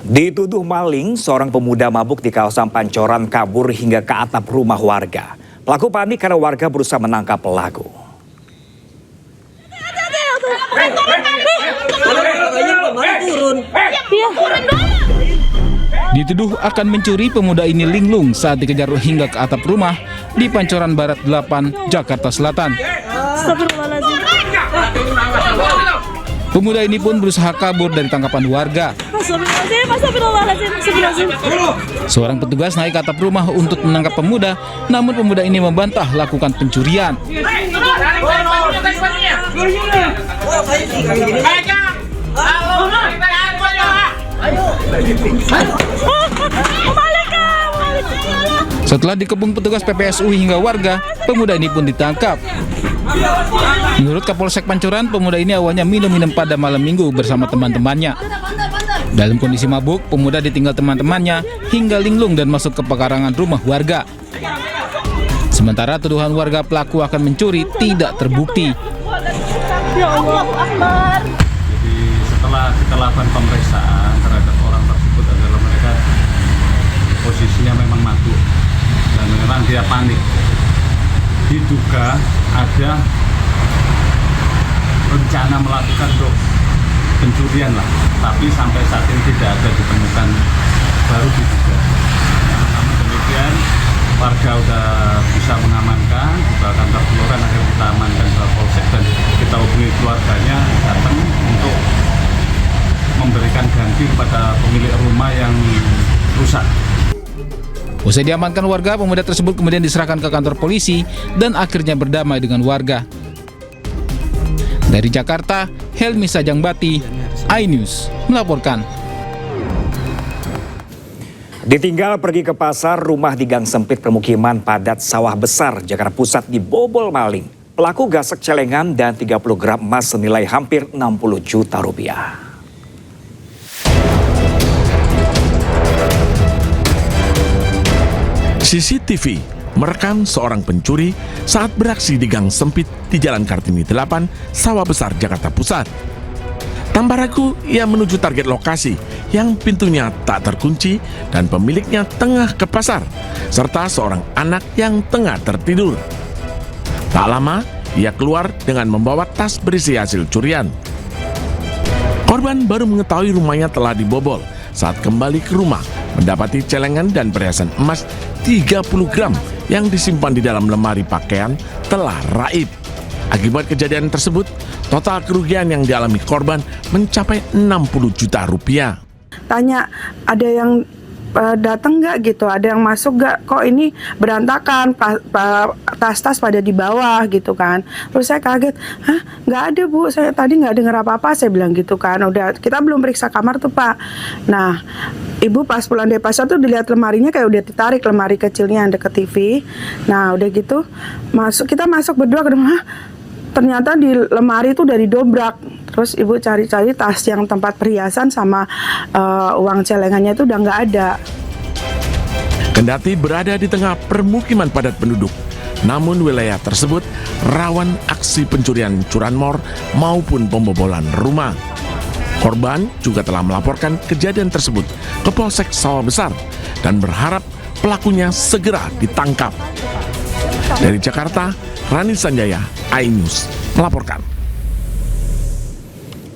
Dituduh maling, seorang pemuda mabuk di kawasan Pancoran kabur hingga ke atap rumah warga. Pelaku panik karena warga berusaha menangkap pelaku. Dituduh akan mencuri, pemuda ini linglung saat dikejar hingga ke atap rumah di Pancoran Barat 8, Jakarta Selatan. Pemuda ini pun berusaha kabur dari tangkapan warga. Seorang petugas naik ke atap rumah untuk menangkap pemuda, namun pemuda ini membantah lakukan pencurian. Setelah dikepung petugas PPSU hingga warga, pemuda ini pun ditangkap. Menurut Kapolsek Pancoran, pemuda ini awalnya minum-minum pada malam minggu bersama teman-temannya. Dalam kondisi mabuk, pemuda ditinggal teman-temannya hingga linglung dan masuk ke pekarangan rumah warga. Sementara tuduhan warga pelaku akan mencuri tidak terbukti. Ya Allah Akbar. Jadi setelah kita lakukan pemeriksaan terhadap orang tersebut adalah mereka posisinya memang mabuk dan memang dia panik. Diduga ada rencana melakukan pencurian lah, tapi sampai saat ini tidak ada ditemukan, baru diduga. Namun demikian warga sudah bisa mengamankan, dibawa kantor kelurahan, akhirnya kita amankan ke polsek dan kita hubungi keluarganya datang untuk memberikan ganti kepada pemilik rumah yang rusak. Usai diamankan warga, pemuda tersebut kemudian diserahkan ke kantor polisi dan akhirnya berdamai dengan warga. Dari Jakarta, Helmi Sajangbati, iNews melaporkan. Ditinggal pergi ke pasar, rumah di gang sempit permukiman padat Sawah Besar, Jakarta Pusat dibobol maling. Pelaku gasek celengan dan 30 gram emas senilai hampir 60 juta rupiah. CCTV merekam seorang pencuri saat beraksi di gang sempit di Jalan Kartini 8, Sawah Besar, Jakarta Pusat. Tanpa ragu, ia menuju target lokasi yang pintunya tak terkunci dan pemiliknya tengah ke pasar, serta seorang anak yang tengah tertidur. Tak lama, ia keluar dengan membawa tas berisi hasil curian. Korban baru mengetahui rumahnya telah dibobol saat kembali ke rumah, mendapati celengan dan perhiasan emas 30 gram yang disimpan di dalam lemari pakaian telah raib. Akibat kejadian tersebut, total kerugian yang dialami korban mencapai 60 juta rupiah. Tanya, ada yang datang nggak gitu, ada yang masuk nggak, kok ini berantakan, tas-tas pada di bawah gitu kan. Terus saya kaget, hah nggak ada bu, saya tadi nggak dengar apa-apa, saya bilang gitu kan. Udah, kita belum periksa kamar tuh pak. Nah, ibu pas pulang dari pasar tuh dilihat lemarinya kayak udah ditarik, lemari kecilnya yang deket TV. Nah udah gitu, kita masuk berdua ke rumah, ternyata di lemari itu udah didobrak. Terus ibu cari-cari tas yang tempat perhiasan sama uang celengannya itu udah nggak ada. Kendati berada di tengah permukiman padat penduduk, namun wilayah tersebut rawan aksi pencurian curanmor maupun pembobolan rumah. Korban juga telah melaporkan kejadian tersebut ke Polsek Sawah Besar dan berharap pelakunya segera ditangkap. Dari Jakarta, Rani Sanjaya, iNews melaporkan.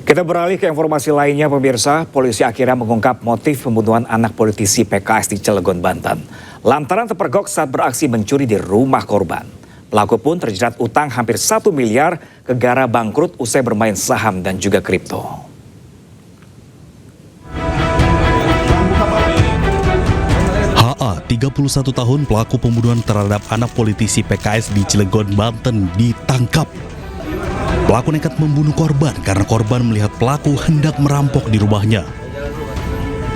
Kita beralih ke informasi lainnya pemirsa, polisi akhirnya mengungkap motif pembunuhan anak politisi PKS di Cilegon, Banten. Lantaran terpergok saat beraksi mencuri di rumah korban. Pelaku pun terjerat utang hampir 1 miliar ke gara bangkrut usai bermain saham dan juga kripto. HA, 31 tahun, pelaku pembunuhan terhadap anak politisi PKS di Cilegon, Banten ditangkap. Pelaku nekat membunuh korban karena korban melihat pelaku hendak merampok di rumahnya.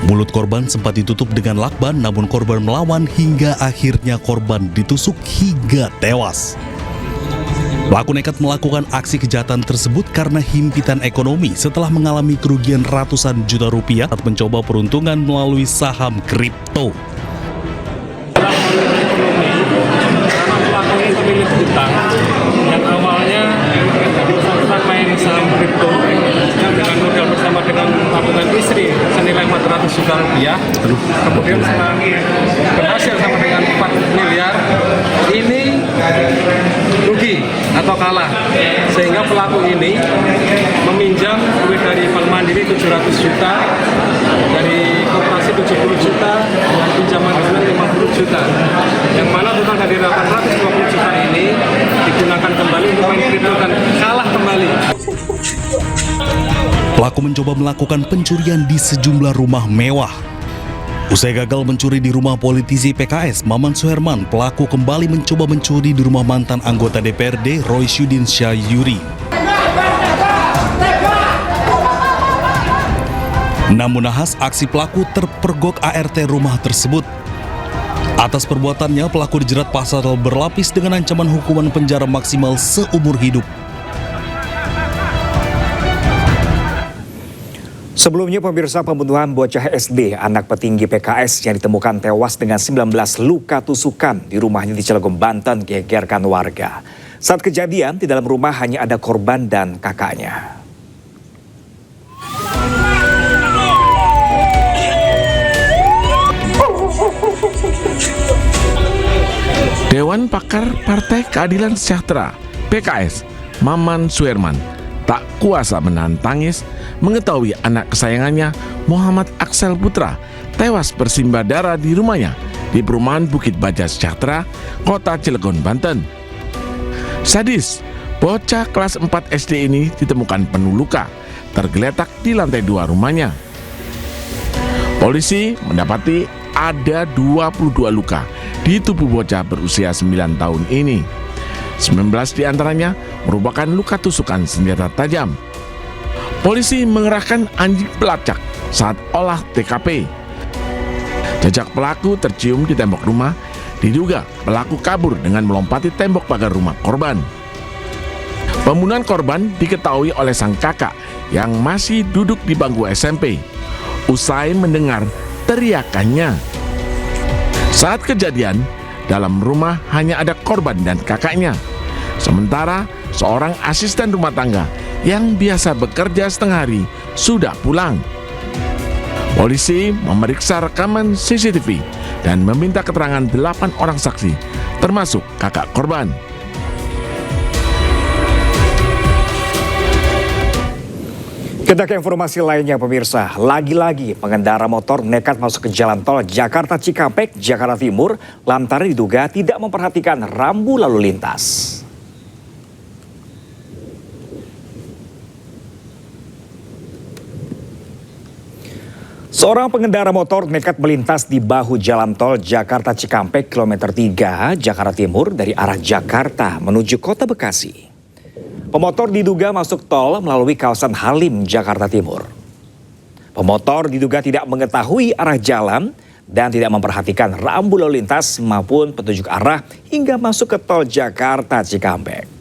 Mulut korban sempat ditutup dengan lakban, namun korban melawan hingga akhirnya korban ditusuk hingga tewas. Pelaku nekat melakukan aksi kejahatan tersebut karena himpitan ekonomi setelah mengalami kerugian ratusan juta rupiah saat mencoba peruntungan melalui saham kripto. Yang awalnya main saham kripto dengan modal bersama dengan tabungan istri senilai 400 juta rupiah, kemudian setelah berhasil sampai dengan 4 miliar, ini rugi atau kalah, sehingga pelaku ini meminjam duit dari Bank Mandiri 700 juta, dari koperasi 70 juta, dengan pinjaman bulan 50 juta, yang mana total dari 820 juta ini digunakan kembali untuk main kripto dan kalah kembali. Pelaku mencoba melakukan pencurian di sejumlah rumah mewah. Usai gagal mencuri di rumah politisi PKS Maman Suherman, pelaku kembali mencoba mencuri di rumah mantan anggota DPRD Roy Syudin Syayuri. Namun nahas, aksi pelaku terpergok ART rumah tersebut. Atas perbuatannya, pelaku dijerat pasal berlapis dengan ancaman hukuman penjara maksimal seumur hidup. Sebelumnya pemirsa, pembunuhan bocah SD anak petinggi PKS yang ditemukan tewas dengan 19 luka tusukan di rumahnya di Cilegon, Banten gegerkan warga. Saat kejadian di dalam rumah hanya ada korban dan kakaknya. Dewan Pakar Partai Keadilan Sejahtera PKS Maman Suherman tak kuasa menahan tangis mengetahui anak kesayangannya Muhammad Aksel Putra tewas bersimbah darah di rumahnya di perumahan Bukit Baja Sejahtera, Kota Cilegon, Banten. Sadis, bocah kelas 4 SD ini ditemukan penuh luka, tergeletak di lantai 2 rumahnya. Polisi mendapati ada 22 luka di tubuh bocah berusia 9 tahun ini. 19 diantaranya merupakan luka tusukan senjata tajam. Polisi mengerahkan anjing pelacak saat olah TKP. Jejak pelaku tercium di tembok rumah, diduga pelaku kabur dengan melompati tembok pagar rumah korban. Pembunuhan korban diketahui oleh sang kakak yang masih duduk di bangku SMP. Usai mendengar teriakannya. Saat kejadian, dalam rumah hanya ada korban dan kakaknya. Sementara seorang asisten rumah tangga yang biasa bekerja setengah hari sudah pulang. Polisi memeriksa rekaman CCTV dan meminta keterangan 8 orang saksi, termasuk kakak korban. Kita ke informasi lainnya pemirsa, lagi-lagi pengendara motor nekat masuk ke jalan tol Jakarta Cikampek, Jakarta Timur lantaran diduga tidak memperhatikan rambu lalu lintas. Seorang pengendara motor nekat melintas di bahu jalan tol Jakarta Cikampek kilometer 3 Jakarta Timur dari arah Jakarta menuju Kota Bekasi. Pemotor diduga masuk tol melalui kawasan Halim, Jakarta Timur. Pemotor diduga tidak mengetahui arah jalan dan tidak memperhatikan rambu lalu lintas maupun petunjuk arah hingga masuk ke tol Jakarta Cikampek.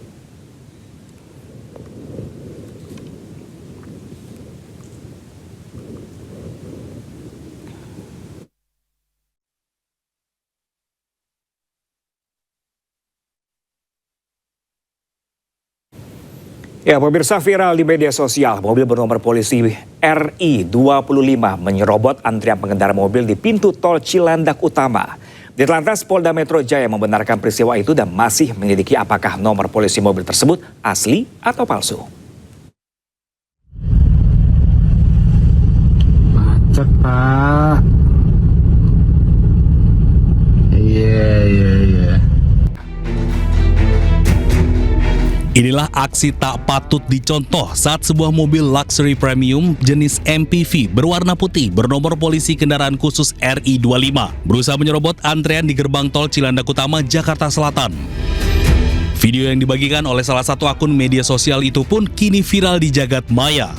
Ya, pemirsa, viral di media sosial, mobil bernomor polisi RI 25 menyerobot antrian pengendara mobil di pintu tol Cilandak Utama. Ditlantas Polda Metro Jaya membenarkan peristiwa itu dan masih menyelidiki apakah nomor polisi mobil tersebut asli atau palsu. Macet, Pak. Iya. Inilah aksi tak patut dicontoh saat sebuah mobil luxury premium jenis MPV berwarna putih bernomor polisi kendaraan khusus RI 25 berusaha menyerobot antrean di gerbang tol Cilandak Utama, Jakarta Selatan. Video yang dibagikan oleh salah satu akun media sosial itu pun kini viral di jagat maya.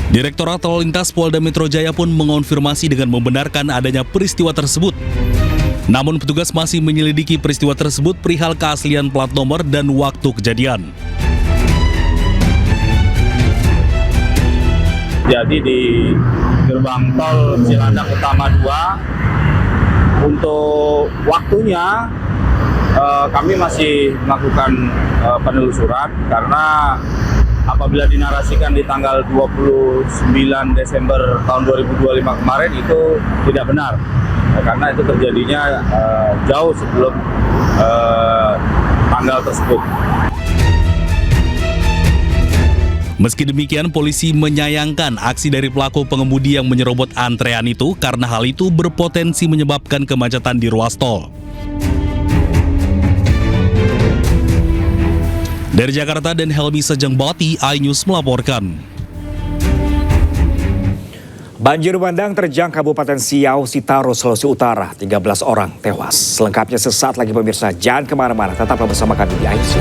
Direktorat Lalu Lintas Polda Metro Jaya pun mengonfirmasi dengan membenarkan adanya peristiwa tersebut. Namun petugas masih menyelidiki peristiwa tersebut perihal keaslian plat nomor dan waktu kejadian. Jadi di gerbang tol Cilandak Utama 2 untuk waktunya kami masih melakukan penelusuran karena apabila dinarasikan di tanggal 29 Desember tahun 2025 kemarin itu tidak benar. Karena itu terjadinya jauh sebelum tanggal tersebut. Meski demikian, polisi menyayangkan aksi dari pelaku pengemudi yang menyerobot antrean itu karena hal itu berpotensi menyebabkan kemacetan di ruas tol. Dari Jakarta dan Helmi Sejengbati, iNews melaporkan. Banjir bandang terjang Kabupaten Siau, Sitaro, Sulawesi Utara. 13 orang tewas. Selengkapnya sesaat lagi pemirsa. Jangan kemana-mana, tetaplah bersama kami di iNews.